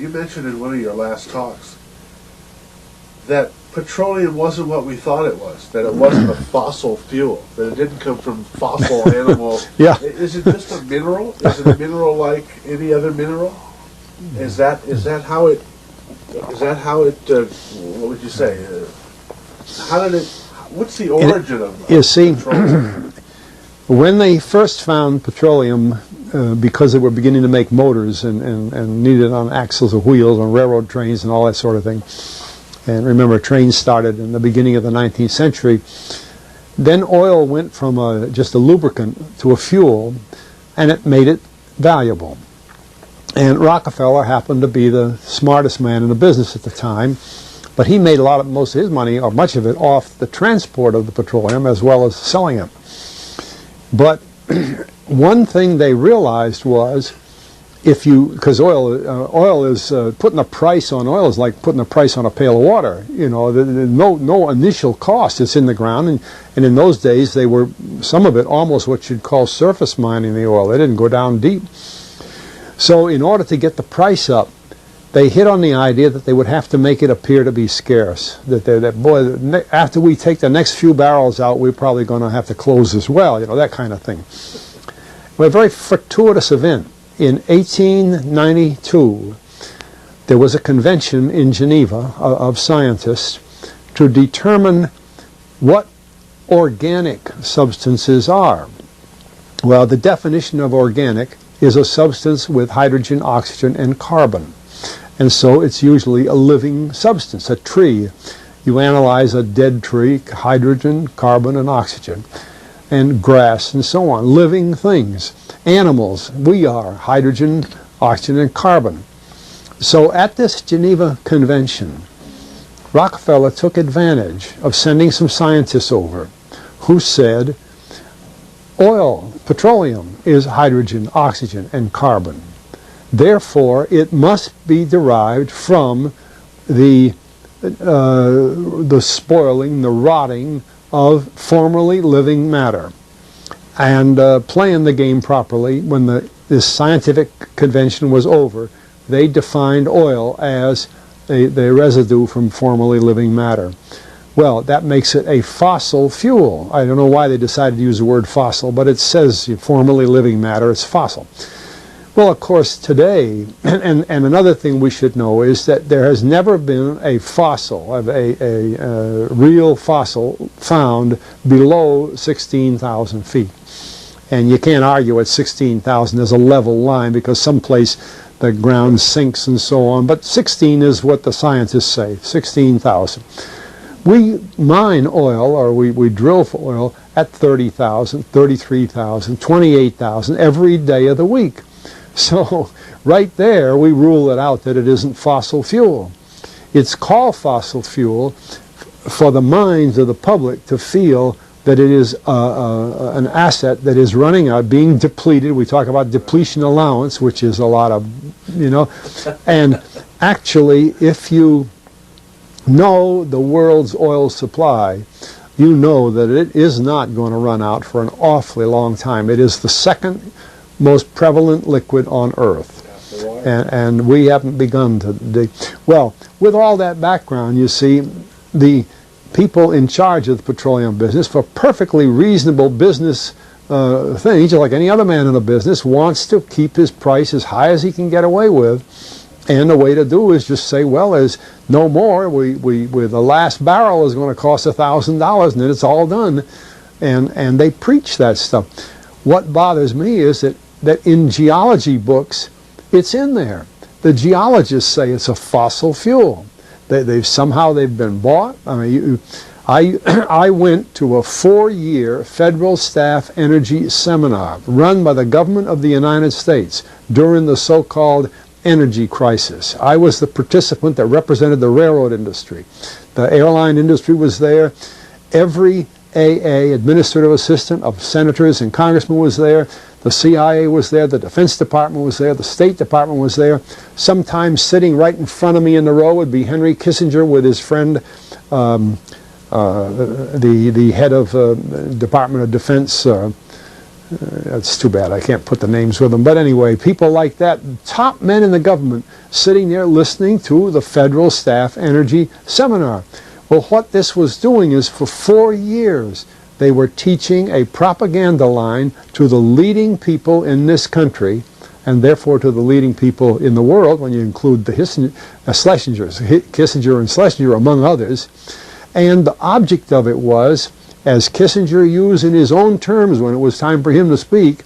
you mentioned in one of your last talks that petroleum wasn't what we thought it was, that it wasn't a fossil fuel, that it didn't come from fossil animal. Yeah. Is it just a mineral? Is it a mineral like any other mineral? Is that how it, what would you say? What's the origin of You see, petroleum? when they first found petroleum, because they were beginning to make motors and needed on axles of wheels on railroad trains and all that sort of thing, and remember, trains started in the beginning of the 19th century, then oil went from just a lubricant to a fuel, and it made it valuable. And Rockefeller happened to be the smartest man in the business at the time, but he made most of his money, or much of it, off the transport of the petroleum as well as selling it. But one thing they realized was, because oil is putting a price on oil is like putting a price on a pail of water. You know, no initial cost. It's in the ground, and in those days they were, some of it, almost what you'd call surface mining the oil. They didn't go down deep. So in order to get the price up, they hit on the idea that they would have to make it appear to be scarce. That after we take the next few barrels out, we're probably going to have to close as well. You know, that kind of thing. Well, a very fortuitous event. In 1892, there was a convention in Geneva of scientists to determine what organic substances are. Well, the definition of organic is a substance with hydrogen, oxygen, and carbon. And so it's usually a living substance, a tree. You analyze a dead tree, hydrogen, carbon, and oxygen, and grass, and so on, living things. Animals, we are hydrogen, oxygen, and carbon. So at this Geneva Convention, Rockefeller took advantage of sending some scientists over who said, oil, petroleum, is hydrogen, oxygen, and carbon. Therefore, it must be derived from the spoiling, the rotting of formerly living matter. And playing the game properly, when this scientific convention was over, they defined oil as the residue from formerly living matter. Well, that makes it a fossil fuel. I don't know why they decided to use the word fossil, but it says formerly living matter, it's fossil. Well, of course, today, and another thing we should know is that there has never been a fossil, a real fossil, found below 16,000 feet. And you can't argue at 16,000 there's a level line, because someplace the ground sinks and so on. But 16 is what the scientists say, 16,000. We mine oil, or we drill for oil, at 30,000, 33,000, 28,000 every day of the week. So right there we rule it out that it isn't fossil fuel. It's called fossil fuel for the minds of the public to feel that it is an asset that is running out, being depleted. We talk about depletion allowance, which is a lot of, and actually, if you know the world's oil supply, you know that it is not going to run out for an awfully long time. It is the second most prevalent liquid on Earth. And we haven't begun to dig. Well, with all that background, you see, the people in charge of the petroleum business, for perfectly reasonable business things, like any other man in the business, wants to keep his price as high as he can get away with. And the way to do is just say, well, there's no more. The last barrel is going to cost $1,000, and then it's all done. And they preach that stuff. What bothers me is that in geology books, it's in there. The geologists say it's a fossil fuel. They've been bought. I mean, I went to a 4-year federal staff energy seminar run by the government of the United States during the so-called energy crisis. I was the participant that represented the railroad industry. The airline industry was there. Every AA, administrative assistant of senators and congressmen, was there. The CIA was there, the Defense Department was there, the State Department was there. Sometimes sitting right in front of me in the row would be Henry Kissinger with his friend, the head of Department of Defense, That's too bad. I can't put the names with them. But anyway, people like that, top men in the government, sitting there listening to the Federal Staff Energy Seminar. Well, what this was doing is for 4 years, they were teaching a propaganda line to the leading people in this country, and therefore to the leading people in the world, when you include the Kissinger and Schlesinger, among others. And the object of it was, as Kissinger used in his own terms when it was time for him to speak,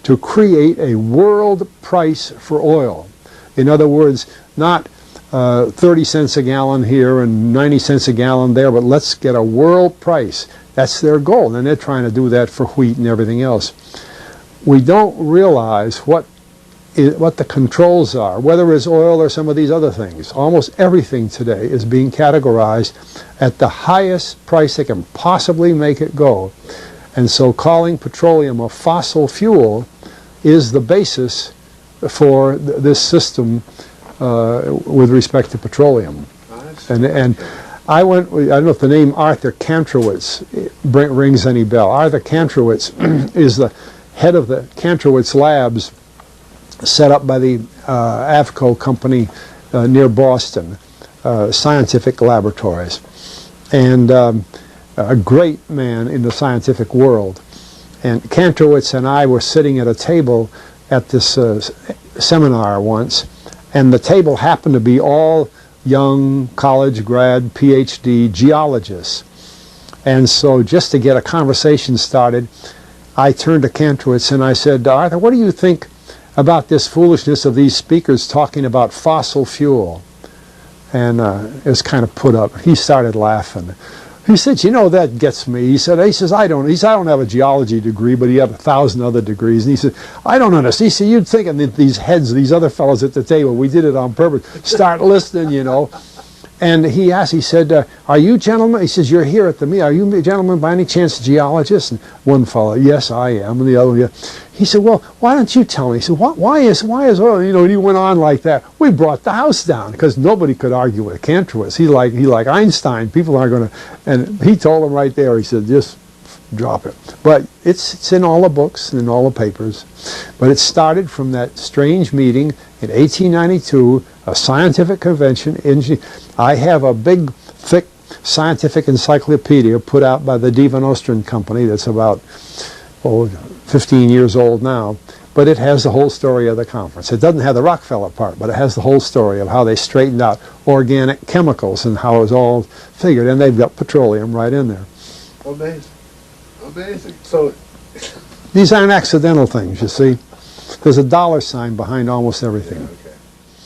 to create a world price for oil. In other words, not 30 cents a gallon here and 90 cents a gallon there, but let's get a world price. That's their goal, and they're trying to do that for wheat and everything else. We don't realize what the controls are, whether it's oil or some of these other things. Almost everything today is being categorized at the highest price they can possibly make it go. And so calling petroleum a fossil fuel is the basis for this system with respect to petroleum. And I don't know if the name Arthur Kantrowitz rings any bell. Arthur Kantrowitz is the head of the Kantrowitz Labs, set up by the AVCO company near Boston, Scientific Laboratories, and a great man in the scientific world. And Kantrowitz and I were sitting at a table at this seminar once, and the table happened to be all young college grad, PhD geologists. And so just to get a conversation started, I turned to Kantrowitz and I said, Arthur, what do you think about this foolishness of these speakers talking about fossil fuel? And it was kind of put up. He started laughing. He said, you know, that gets me. He says, I don't have a geology degree, but he had 1,000 other degrees. And he said, I don't understand. He said, you'd think that these heads, these other fellows at the table, we did it on purpose, start listening, you know. And he asked, he said, are you gentlemen, he says, you're here at the meeting, are you gentlemen by any chance geologists? And one fellow, yes, I am. And the other one, yeah. He said, well, why don't you tell me? He said, why is oil, you know, and he went on like that. We brought the house down because nobody could argue with Kantrowitz. He like Einstein. People aren't going to, and he told him right there, he said, just drop it. But it's in all the books and in all the papers. But it started from that strange meeting in 1892, a scientific convention. I have a big, thick scientific encyclopedia put out by the Divan Ostrin Company that's about 15 years old now, but it has the whole story of the conference. It doesn't have the Rockefeller part, but it has the whole story of how they straightened out organic chemicals and how it was all figured, and they've got petroleum right in there. Amazing. Amazing. So these aren't accidental things, you see. There's a dollar sign behind almost everything. Yeah, okay.